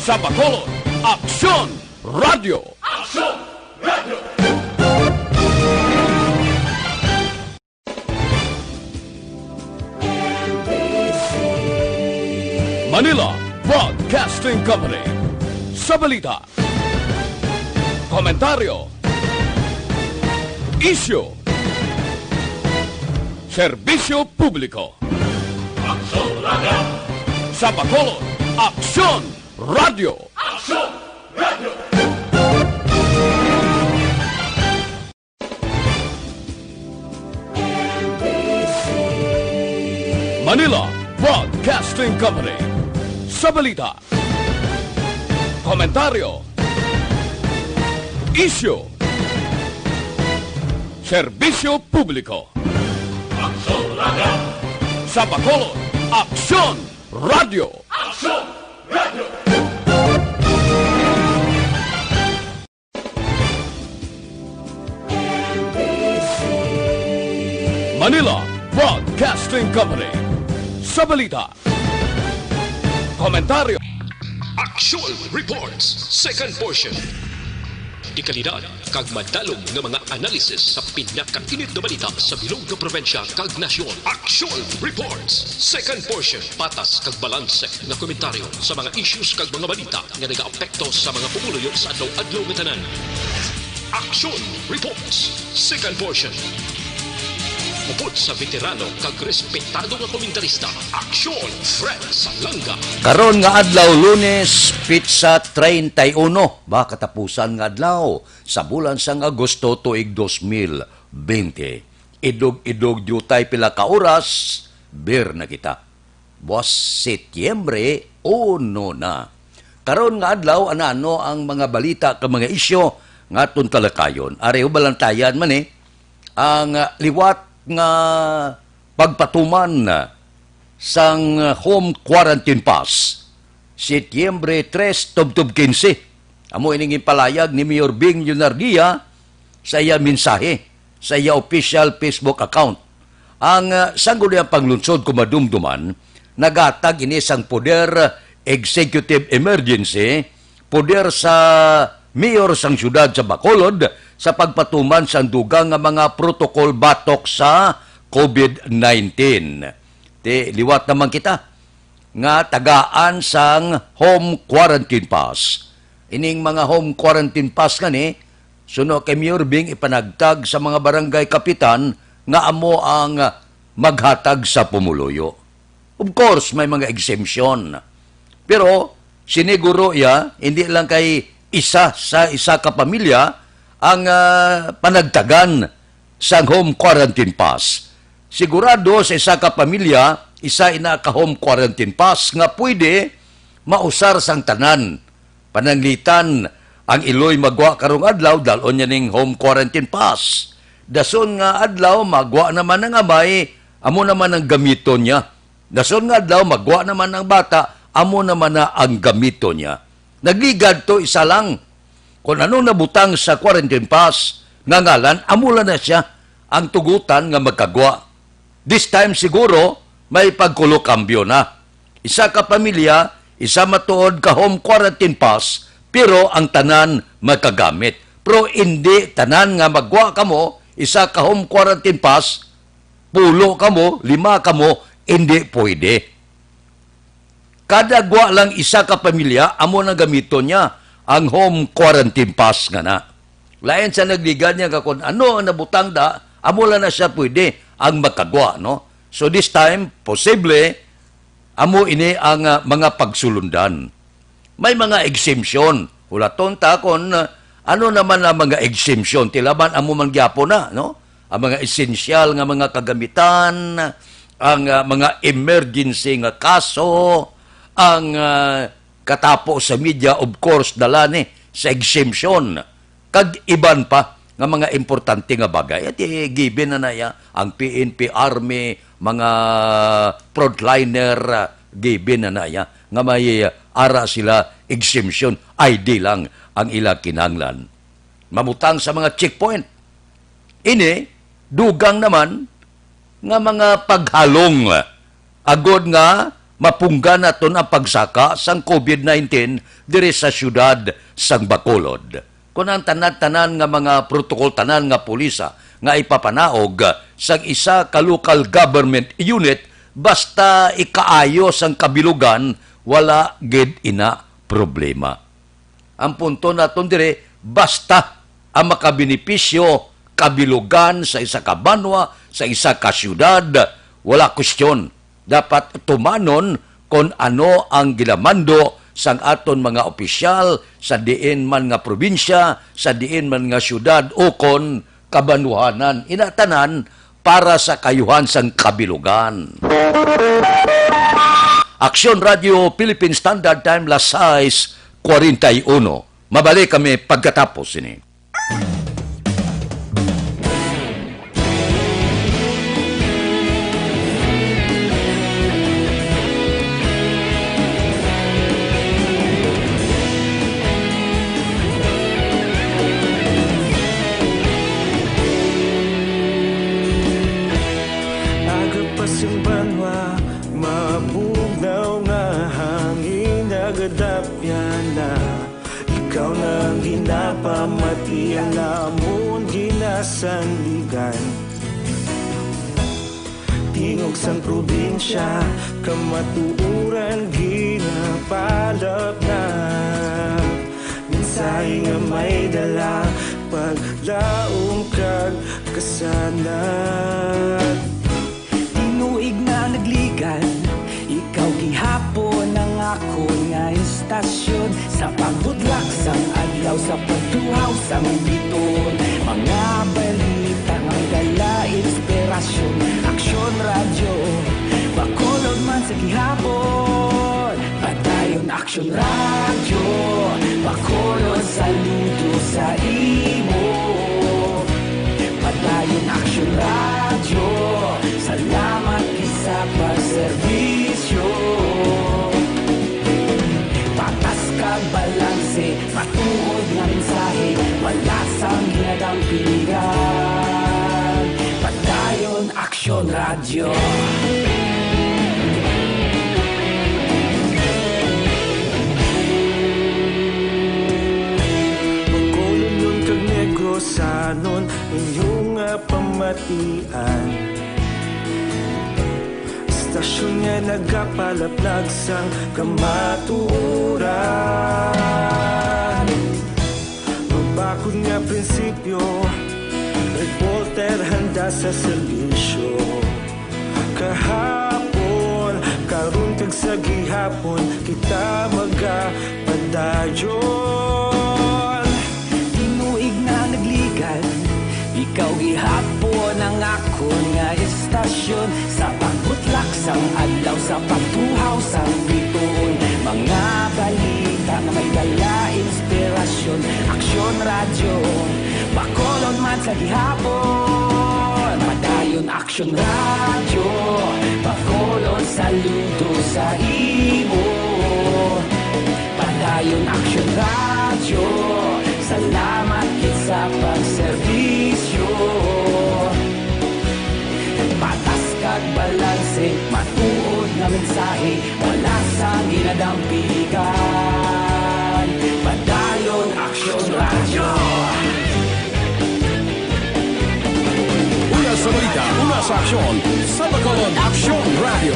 Sa Bacolod, Aksyon Radio! Aksyon Radio! Manila Broadcasting Company. Sa balita, komentaryo, isyu, serbisyo publiko. Aksyon Radio! Sa Bacolod, Aksyon Radio! Aksyon Radio! Manila Broadcasting Company. Sa balita, komentaryo, isyu, serbisyo publiko. Aksyon Radio! Sa Bacolod, Aksyon Radio! Aksyon Radio! Manila Broadcasting Company. Sa balita, komentaryo, Action Reports, second portion. Di kalidad, kag madalong ng mga analisis sa pinakainit na balita sa bilog na probensya kag nasyon. Action Reports, second portion. Patas kag balanse na komentaryo sa mga issues kag mga balita nga nagaapekto sa mga pumuluyo sa adlaw-adlaw nga tanan. Action Reports, second portion. Upod sa veterano kag respetado nga komentarista, Aksyon Fred Salanga. Karon nga adlaw Lunes, Pitsa 31, ba katapusan nga adlaw sa bulan sang Agosto tuig 2020. Idog-idog jutay pila ka oras, bir na kita. Buwas Setyembre 1 na. Karon nga adlaw anano ang mga balita ka mga isyo nga atong talakayon. Areho balantayan man ang liwat nga pagpatuman sang home quarantine pass Setyembre 3 tubtub 15. Amo ining ipalayag ni Mayor Bing Yunardia sa iya mensahe sa iya official Facebook account. Ang sangguniang panglunsod kumadumduman nagatag ini sang poder executive emergency, poder sa mayor sang syudad sa Bacolod sa pagpatuman sa dugang nga mga protocol batok sa COVID-19. Liwat naman kita nga tagaan sang home quarantine pass. Ining mga home quarantine pass kani, suno kay Mayor Bing ipanagtag sa mga barangay kapitan nga amo ang maghatag sa pumuluyo. Of course, may mga exemption. Pero siniguro hindi lang kay isa ka pamilya ang panagtagan sa home quarantine pass. Sigurado sa isa ka pamilya, isa ina ka home quarantine pass nga pwede mausar sang tanan. Pananglitan ang iloy magwa karong adlaw dalon niya ning home quarantine pass. Dason nga adlaw magwa naman ang amay, amo naman ang gamito niya. Dason nga adlaw magwa naman ang bata, amo naman na ang gamito niya. Nagligad to isa lang. Kung anong nabutang sa quarantine pass nga ngalan, amula na siya ang tugutan nga magkagwa. This time siguro, may pagkulokambyo na. Isa ka pamilya, isa matuod ka home quarantine pass, pero ang tanan magkagamit. Pero hindi tanan nga magwa ka mo, isa ka home quarantine pass, pulo ka mo, 5 ka mo, hindi pwede. Kada gwa lang isa ka pamilya, amo na gamito niya ang home quarantine pass nga na. Lain sa nagligad niya kung ano ang nabutang da, amo lang na siya pwede ang makagwa, no? So this time, posible, amo ini ang mga pagsulundan. May mga exemption. Hulaton ta kung ano naman ang mga exemption. Tilaban amo man gyapo na, no? Ang mga essential nga mga kagamitan, ang mga emergency nga kaso, ang katapo sa media, of course, dala ni sa exemption. Kag iban pa nga mga importante nga bagay. At given na ya ang PNP Army, mga frontliner, given na ya nga may ara sila exemption. ID lang ang ila kinanglan. Mamutang sa mga checkpoint. Ini, dugang naman nga mga paghalong agod nga mapunggan naton ang pagsaka sang COVID-19 diri sa syudad sang Bacolod. Kung ang tanan-tanan nga mga protokol tanan nga pulisa nga ipapanaog sang isa ka local government unit basta ikaayo sang kabilugan wala gid ina problema. Ang punto naton dire basta ang makabenepisyo kabilugan sa isa ka banwa, sa isa ka syudad, wala kwestiyon. Dapat tumanon kung ano ang gilamando sang aton mga opisyal sa diin man nga probinsya, sa diin man nga syudad o kon kabanuhanan, inatanan para sa kayuhan sang kabilugan. Aksyon Radio Philippine Standard Time las 6:41. Mabalik kami pagkatapos ini. Ikaw nang ginapamati ang namon ginasandigan. Tingog sang probinsya, kamatuuran ginapalap na. Minsay nga may dala, paglaong kag kasanat. Tinuig na nagligan, ikaw gihapon ang ako nga istasyon. Sa pagbudlak sang adlaw, sa pagtuhaw sang biton. Mga balita nga dala inspirasyon. Aksyon radyo, Bacolod man sa gihapon. Padayon aksyon radyo, Bacolod saludo sa imo. Padayon aksyon radyo, salamat isa pa serbisyo. Patas kag balanse, matuod nga mensahe, wala sang ginadampingan. Padayon aksyon radyo. Bacolod nun kag Negrosanon, inyong pamatian. Istasyon nga nagapalaplag sang kamatuuran. Mabakod nga prinsipyo, reporter handa sa serbisyo. Kahapon, karon kag sa gihapon, kita magapadayon. Tinuig na nagligan, ikaw gihapon ang akon nga istasyon. Sa pagbutlak sang adlaw, sa pagtuhaw sang biton. Mga balita na may dala inspirasyon. Aksyon radyo, Bacolod man sa gihapon. Padayon aksyon radyo, Bacolod saludo sa imo. Padayon aksyon radyo, salamat sa pagserbisyo. Patas kag balanse, matuod na mensahe, wala sa ginadampigan. Padayon aksyon radyo. Una sa balita, una sa aksyon, sa Bacolod Aksyon Radio.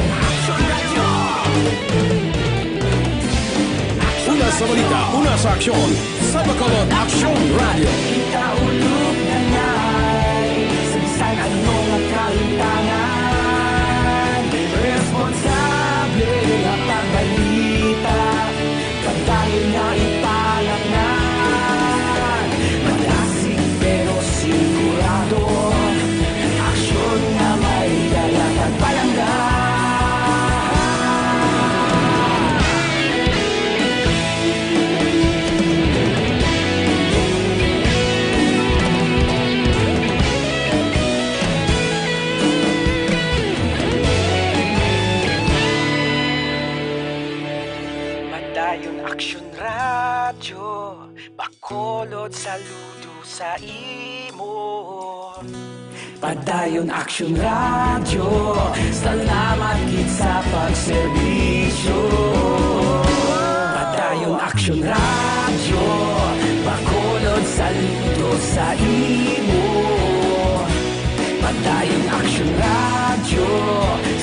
Una sa balita, una sa aksyon, sa Bacolod Aksyon Radio. Kita ulog na na'y sabisan anong nagkalintangan. Responsable ang pagbalita, pagdahil na ipalatnan. Malasig pero sigurado, aksyon na may dala pagpalanggan. Padayon aksyon radyo, Bacolod saludo sa imo. Padayon Action Radio, salamat gid sa pagserbisyo. Padayon Action Radio, Bacolod saludo sa imo. Padayon Action Radio,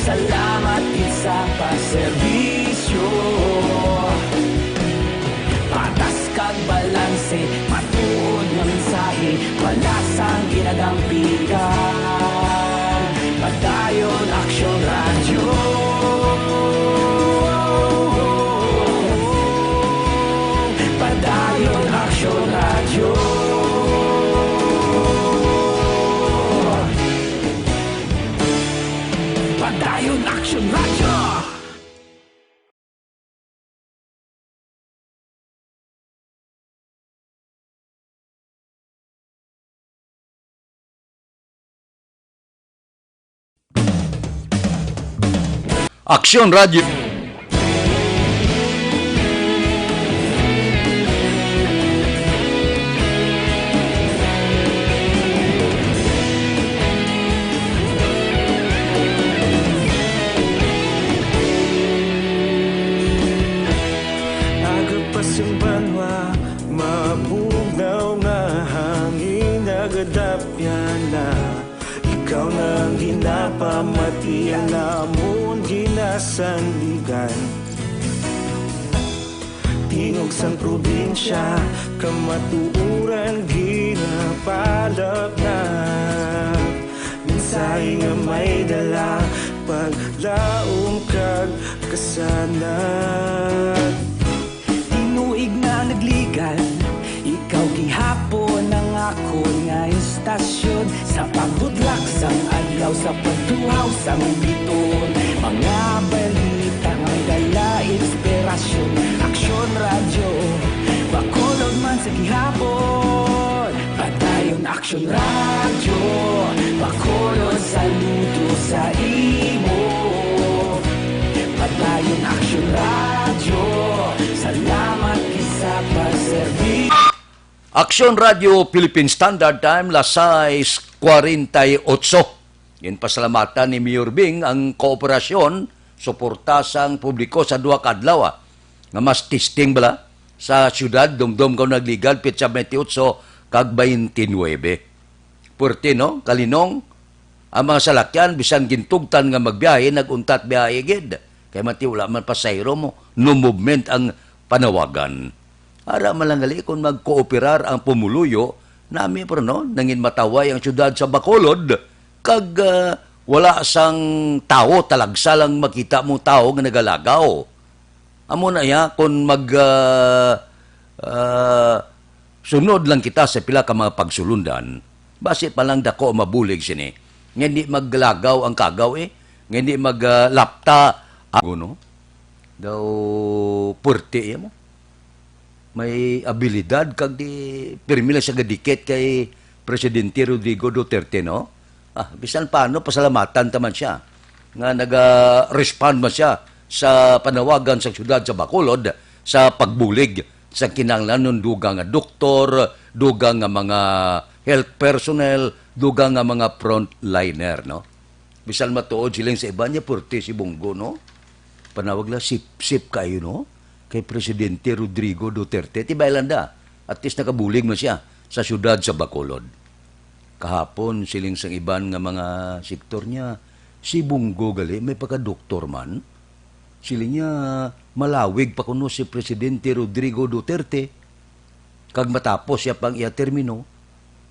salamat gid sa pagserbisyo. Patas kag balanse, matuod nga mensahe, wala sang ginadampigan. Padayon Action Radio. Padayon Action Radio. Padayon Action Radio. Aksyon Radio. Agapas yung banwa, mabugnaw nga hangin nagadapyan na. Ikaw nang ginapamatian namon ginasandigan. Tingog sang probinsya, kamatuuran ginapalap na. Minsay nga may dala, paglaom kag kasanat. Tinuig na nagligan, ikaw gihapon ang ako nga istasyon. Sa pagbudlak sang adlaw, sa pagtuhaw sang biton, mga balita nga dala inspirasyon. Aksyon Radio, Bacolod man sa gihapon. Padayon Action Radio, Bacolod saludo sa imo. Padayon Action Radio, salamat sa pagserbisyo. Aksyon Radio Philippine Standard Time, las 6:48. Yan pasalamatan ni Mayor Bing ang kooperasyon, suporta sang publiko sa duha ka adlaw nga mas testing bala sa syudad, dumdum ko nagligal, petsa 28 kag 29. Puerte no, kalinong, ang mga salakyan, bisan gintugtan nga magbiyahe, naguntat biyahe gid. Kaya mati wala man pasayro mo, no movement ang panawagan. Ara malangali kung magkooperar ang pumuluyo, nami pero no, nangin mataway ang syudad sa Bacolod, kag wala sang tao, talagsa lang makita mo tao nga nagalagaw. Amo na ya, kung sunod lang kita sa pila ka mga pagsulundan, base pa lang dako mabulig sini. Nga hindi maglagaw ang kagaw nga hindi maglapta no? Daw puerte mo. May abilidad kag di pirmi lang siya gadikit kay Presidente Rodrigo Duterte, no? Bisan paano, pasalamatan taman siya. Nga naga-respond man siya sa panawagan sa syudad sa Bacolod sa pagbulig sa kinahanglan ng dugang nga doktor, dugang nga mga health personnel, dugang nga mga frontliner, no? Bisan matuod silang sa iba niya, purti si Bongo, no? Panawag lang, sip-sip kayo, no? Kay Presidente Rodrigo Duterte. Tibaylanda, at least nakabulig mo siya sa syudad sa Bacolod. Kahapon, siling sang iban nga mga sektor niya, si Bongo gali, may pagka-doktor man. Siling niya, malawig pa kuno si Presidente Rodrigo Duterte. Kag matapos siya pang iya termino,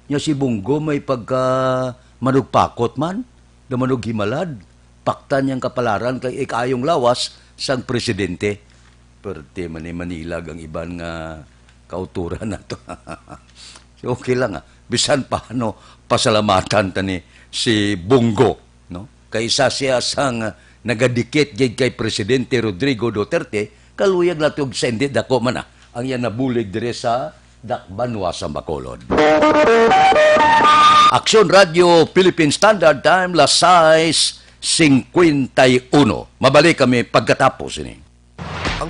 niya si Bongo may pagka-manugpakot man, na manughimalad, paktan niyang kapalaran kay ikayong lawas sang Presidente. Perte man ni Manila ang iban nga kauturan na to. So, okay lang bisan paano pasalamatan tani si Bongo, no? Kaysa siya sang nagadikit kay Presidente Rodrigo Duterte, kaluyag natog sendit dako man ang yan nabulig dire sa Dakbanwa sa Bacolod. Aksyon Radio Philippine Standard Time, las 6:51. Mabalik kami pagkatapos ini. Ang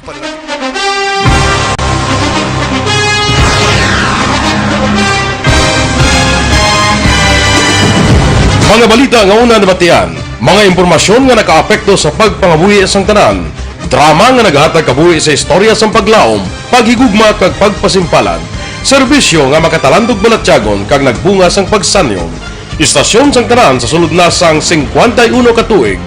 Mga balita nga una nabatian, mga impormasyon nga nakaapekto sa pagpangabuhi sang tanan, drama nga naghatag kabuhi sa istorya sang paglaom, paghigugma kag pagpasimpalan, serbisyo nga makatalandog balatyagon kag nagbunga sang pagsanyon, istasyon sang tanan sa sulod na sang 51 ka tuig,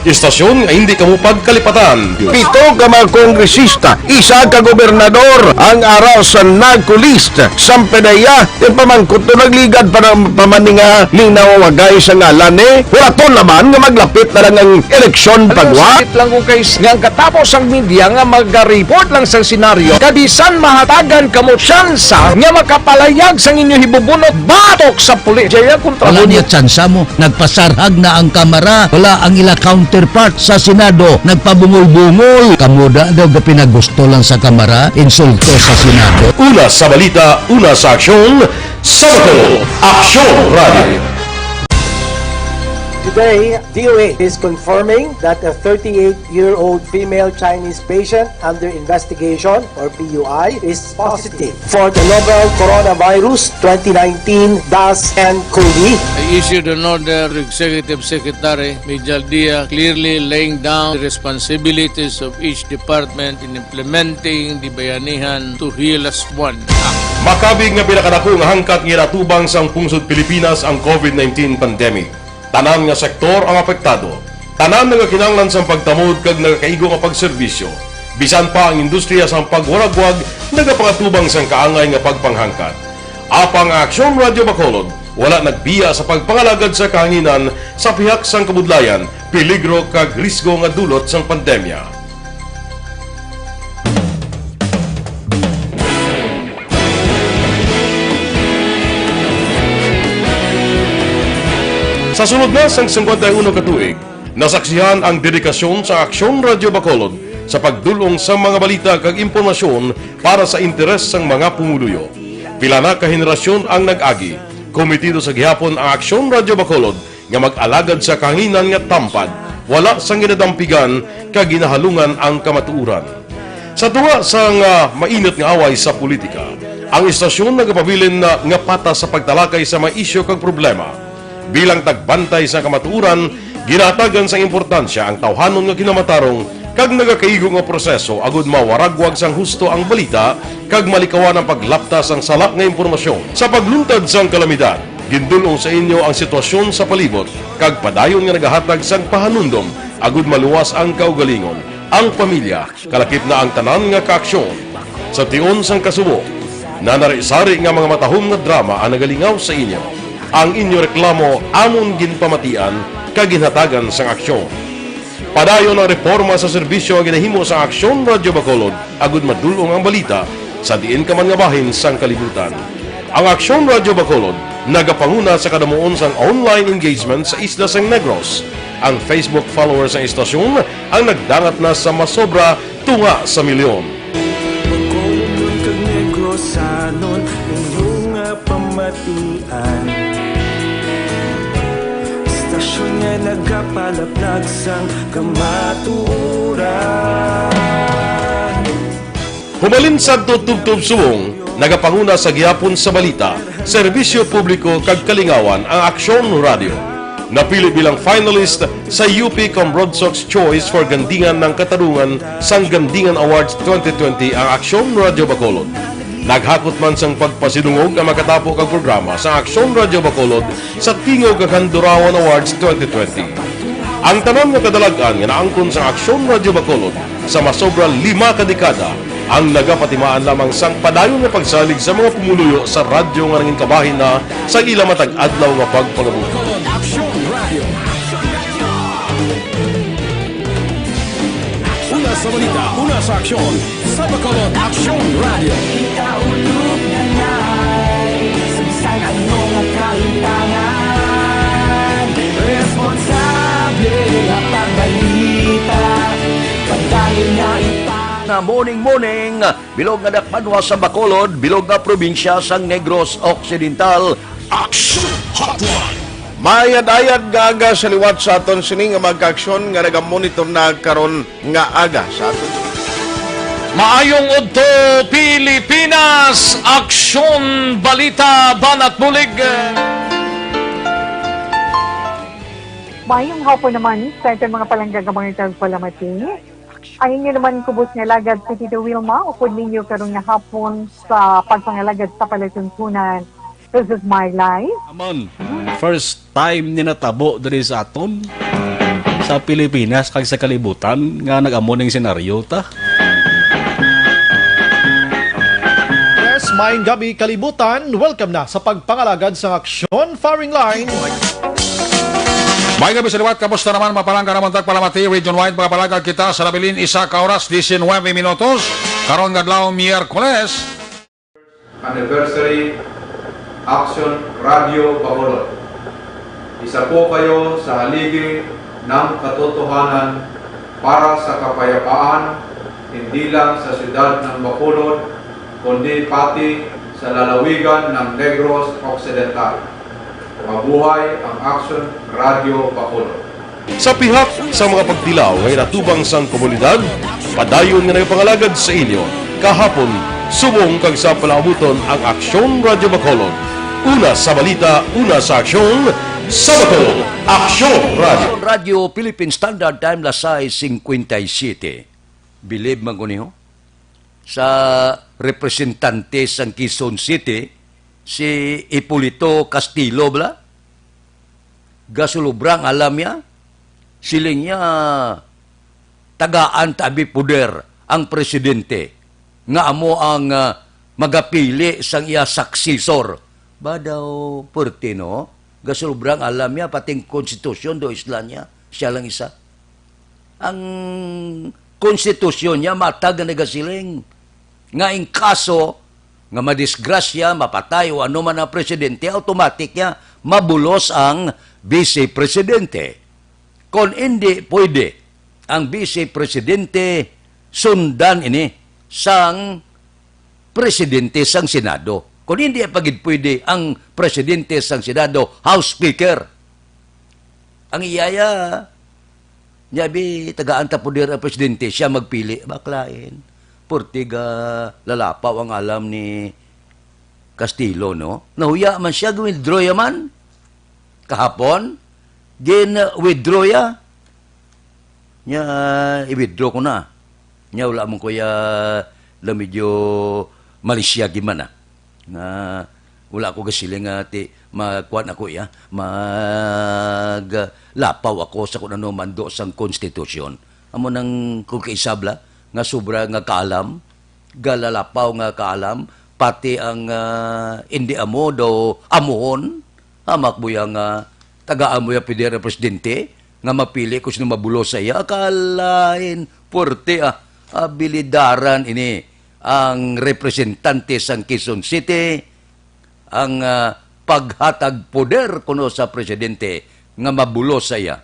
istasyon nga hindi kamupag kalipatan. 7 ka mga kongresista, 1 ka gobernador, ang araw sa nagkulist, sampedaya, yung pamangkot to nagligad para pamaninga ning nawagay sa ngalan wala to naman nga maglapit na lang ang eleksyon pagwa. Lang ko guys, nga katapos ang media nga mag-report lang sa senaryo, kadisan mahatagan kamo tsansa nga makapalayag sang inyo hibubunot batok sa pulis. Jaya kontra Wala niya tsansa mo, nagpasarhag na ang kamera, wala ang ila counterpart sa Senado, nagpabungol-bungol. Kamuda daw ga pinagusto lang sa kamera, insulto sa Senado. Una sa balita, una sa aksyon, Sabado, Aksyon Radio. Today, DOA is confirming that a 38-year-old female Chinese patient under investigation, or PUI, is positive for the novel coronavirus 2019 DAS-CoV. I issued an order to Executive Secretary Major Dia clearly laying down the responsibilities of each department in implementing the Bayanihan to Heal as One Act. Makabig nga pinakadako nga hangkat nga natubang sang pungsod Pilipinas ang COVID-19 pandemic. Tanan nga sektor ang apektado. Tanan nga kinahanglan sang pagtamod kag nagakaigo nga pagserbisyo. Bisan pa ang industriya sang pagwaragwag nagapangatubang sang kaangay nga pagpanghangkat. Apang Aksyon Radio Bacolod wala nagbiya sa pagpangalagad sa kahanginan sa pihak sang kabudlayan, peligro kag risgo nga dulot sang pandemya. Sa sunod na sang 51 ka tuig, nasaksihan ang dedikasyon sa Aksyon Radio Bacolod sa pagdulong sa mga balita kag impormasyon para sa interes sang mga pumuluyo. Pila na ka henerasyon ang nag-agi, komitido sa gihapon ang Aksyon Radio Bacolod nga mag-alagad sa kahanginan nga tampad, wala sang ginadampigan kag ginahalungan ang kamatuuran. Sa tunga sang mainit nga away sa politika, ang istasyon nagapabilin na nga pata sa pagtalakay sa mga isyu kag problema. Bilang tagbantay sa kamatuuran, ginatagan sa importansya ang tawhanon nga kinamatarong kag nagakaigo nga proseso agud mawaragwag sang husto ang balita kag malikawan ang paglaptas ang salak nga impormasyon. Sa pagluntad sang kalamidad, gindulong sa inyo ang sitwasyon sa palibot kag padayon nga nagahatag sang pahanundom agud maluwas ang kaugalingon, ang pamilya, kalakip na ang tanan nga kaaksyon. Sa tion sang kasubo, nanari-sari nga mga matahom nga drama ang nagalingaw sa inyo. Ang inyo reklamo amon ginpamatian kag ginhatagan sang aksyon. Padayon ang reforma sa serbisyo ang ginahimo sa Aksyon Radio Bacolod agud madulong ang balita sa diin ka man nga bahin sang kalibutan. Ang Aksyon Radio Bacolod nagapanguna sa kadamuon sang online engagement sa isla sang Negros. Ang Facebook followers sa istasyon ang nagdangat na sa masobra tunga sa milyon. Bacolod kag Negros sanon inyong pamatian. Stasyon nga nagapalaplag sang kamaturan. Humalin sa tutubtub suwong, nagapanguna sa gihapon sa balita, serbisyo publiko kag kalingawan ang Aksyon Radio. Napili bilang finalist sa UP Broadsox Choice for Gandingan ng Katarungan sang Gandingan Awards 2020 ang Aksyon Radio Bacolod. Naghakot man sang pagpasidungog ang makatapo kag programa sa Aksyon Radio Bacolod sa Tingog kag Handurawan Awards 2020. Ang tanan nga kadalagan nga naangkon sa Aksyon Radio Bacolod sa masobra 5 ka dekada ang nagapatimaan lamang sang padayon nga pagsalig sa mga pumuluyo sa radyo nga nangin kabahin na sa ila matag adlaw nga pagpangabuhi. Una sa balita, una sa aksyon, sa Bacolod Aksyon Radio. Ikaulog na ngay, sabisan ano nga kaintangan. Responsable ang pagbalita, pagdahil na Na morning, bilog nga dakpanwa sa Bacolod, bilog nga probinsya sang Negros Occidental. Aksyon Hotline! Mayad-ayad nga aga sa liwat sa aton sining nga magkaaksyon nga nagamonitor na karon nga aga sa aton. Maayong udto Pilipinas, Aksyon Balita Banat Bulig. Mayong hapon naman sa ating mga palanggagamangan tagpalamati. Ang inyo naman kubos nga lagad sa Tito Wilma, upod ninyo karong nga hapon sa pagpangalagad sa palatuntunan. This is my life. Amon, first time ni natabo diri sa aton sa Pilipinas kag sa kalibutan nga nag-amo ning senaryo ta. Yes, maayong gabi kalibutan. Welcome na sa pagpangalagad sa Aksyon Firing Line. May gabi sa liwat, kamusta naman mapalangga naman tagpalamati, region-wide mga palagad kita sa labilin isa ka oras, 19 minutos, karon nga adlaw Miyerkules. Anniversary Action Radio Bacolod. Isa po kayo sa haligi ng katotohanan para sa kapayapaan, hindi lang sa siyudad ng Bacolod, kundi pati sa lalawigan ng Negros Occidental. Mabuhay ang Action Radio Bacolod. Sa pihak sa mga pagtilaw ngay natubang sang komunidad, padayon nga nagpangalagad sa inyo. Kahapon, subong kag sa palaabuton ang Aksyon Radio Bacolod. Una sa balita, una sa aksyon, sa Bacolod. Aksyon Radio. Radio Philippine Standard Time lasay 57. Bilib man ko niyo sa representante sang Quezon City, si Hipolito Castillo bla gasulubrang alam niya siling niya tagaan tabi puder ang presidente nga amo ang magapili sang iya successor ba daw Portino gasulubrang alam niya pating konstitusyon do isla niya siya lang isa ang konstitusyon niya matag na nagasiling nga in kaso nga madisgrasya, mapatay o ano man ang presidente, automatic niya mabulos ang vice-presidente. Kung hindi pwede ang vice-presidente sundan ini sang presidente sang Senado. Kung hindi pagid pwede ang presidente sang Senado, House Speaker. Ang iyaya, niyabi, tagaan tapudir ang presidente, siya magpili, baklain. Portiga lalapaw ang alam ni Castillo, no? Nahuya man siya, withdraw man. Kahapon, withdraw ya. Nya, i-withdraw ko na. Nya, wala mong kuya na medyo Malaysia gimana. Na, wala ko kasiling nga magkuhan ako ya. Maglapaw ako sa kung ano mando sang konstitusyon. Amo nang kung kaisabla, nga sobra nga kaalam, galalapaw nga kaalam, pati ang hindi amo do amuhon, hamak mo yung tagaan mo yung pidera presidente, nga mapili kung sino mabulo sa iya, akalain, porte abilidaran ini, ang representante sang Quezon City, ang paghatag poder kuno sa presidente, nga mabulo sa iya.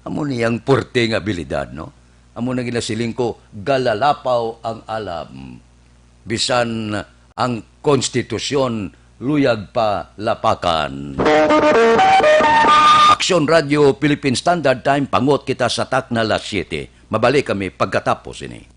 Amo niyang porte ng abilidad, no? Amo na ginasiling ko, galalapaw ang alam. Bisan ang konstitusyon, luyag pa lapakan. Aksyon Radio Philippine Standard Time, pangot kita sa takna alas 7. Mabalik kami pagkatapos ini.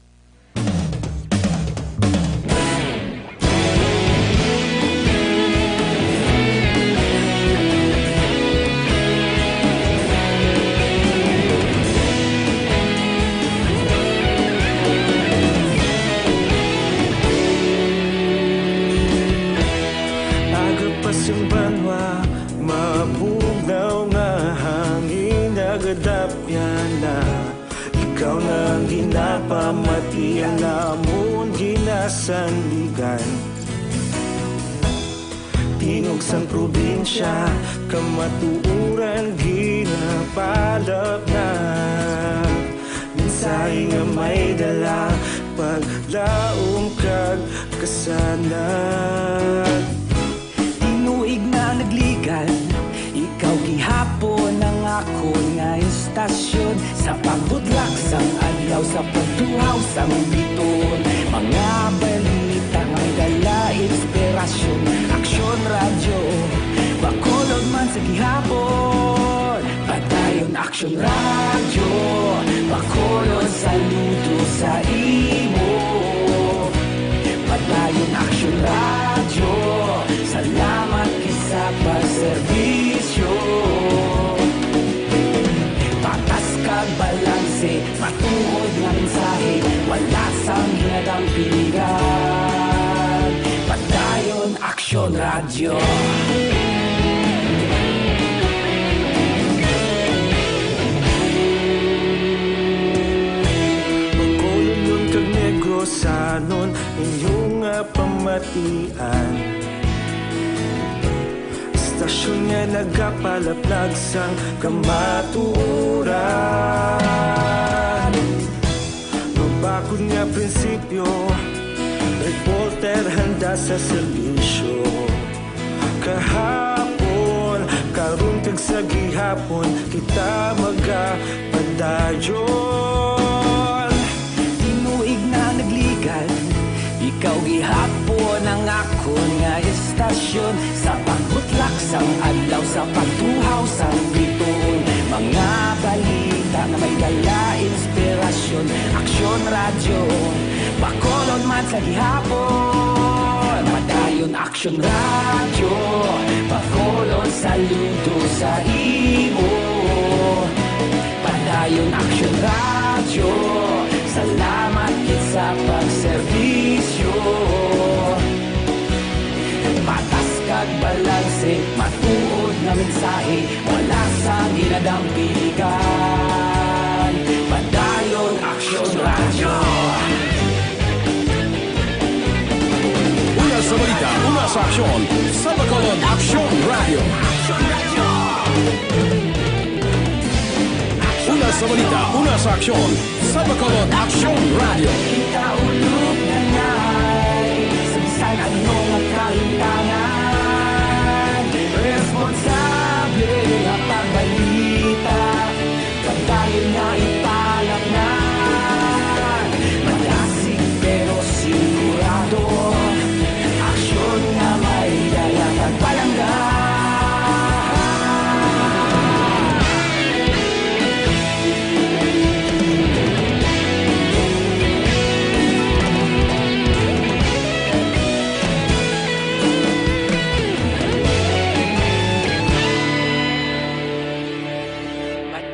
Ikaw nang ginapamati ang namon ginasandigan. Tinog sang probinsya, kamatuuran ginapalap na. Minsay nga may dala, paglaom kag kasanag. Tinuig na nagligan, ikaw gihapon ang ako nga istasyon. Sa pagbudlak sang adlaw, sa pagtuhaw sang biton. Mga balita ang dala inspirasyon. Aksyon Radio, Bacolod man sa gihapon. Patayon Aksyon Radio, Bacolod saludo sa imo. Patayon Aksyon Radio, salamat kisap wala sang ginagampiligan. Padayon Aksyon Radio. Magkulunyon kag negosanon inyong pamatian. Stasyon nga nagapalaplag sang kamatuoran. Mabakod nga prinsipyo, reporter handa sa serbisyo. Kahapon, karong tag sa gihapon, kita magapadayon. Tinuig na nagligan, ikaw gihapon ang akon nga estasyon. Sa pagbutlak sang adlaw, sa pagtuhaw sang bituon, mga balita na may dala inspirasyon. Aksyon Radio, Bacolod man sa gihapon. Padayon Aksyon Radio, Bacolod saludo sa imo. Padayon Aksyon Radio, salamat kit sa pagserbisyo. Patas kag balanse, matuod na mensahe, wala sang ginadampiligan. Padayon Aksyon Radio. Una sa balita, una sa aksyon, sa Bacolod Aksyon Radio. Una sa balita, una sa aksyon, sa Bacolod Aksyon Radio. Ikaulog na ngay, sa bisan anong kalintangan. Responsable na pagbalita, pagdayon na italak na. Malasig pero sigurado, aksyon na may dala pagpalanggan.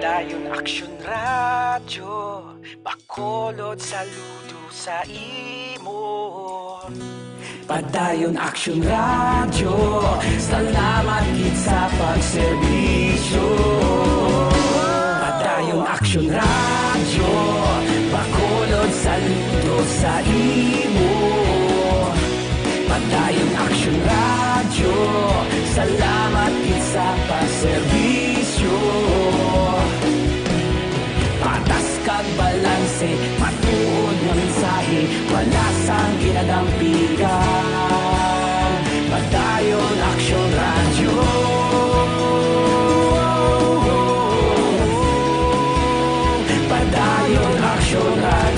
Padayon Aksyon Radio, Bacolod saludo sa imo. Padayon Aksyon Radio, salamat kit sa pagserbisyo. Padayon Aksyon Radio, Bacolod saludo sa imo. Padayon Aksyon Radio, salamat kit sa pagserbisyo. Patas kag balanse, matuod na mensahe, wala sang ginadampiligan. Padayon Aksyon Radio. Padayon Aksyon Radio.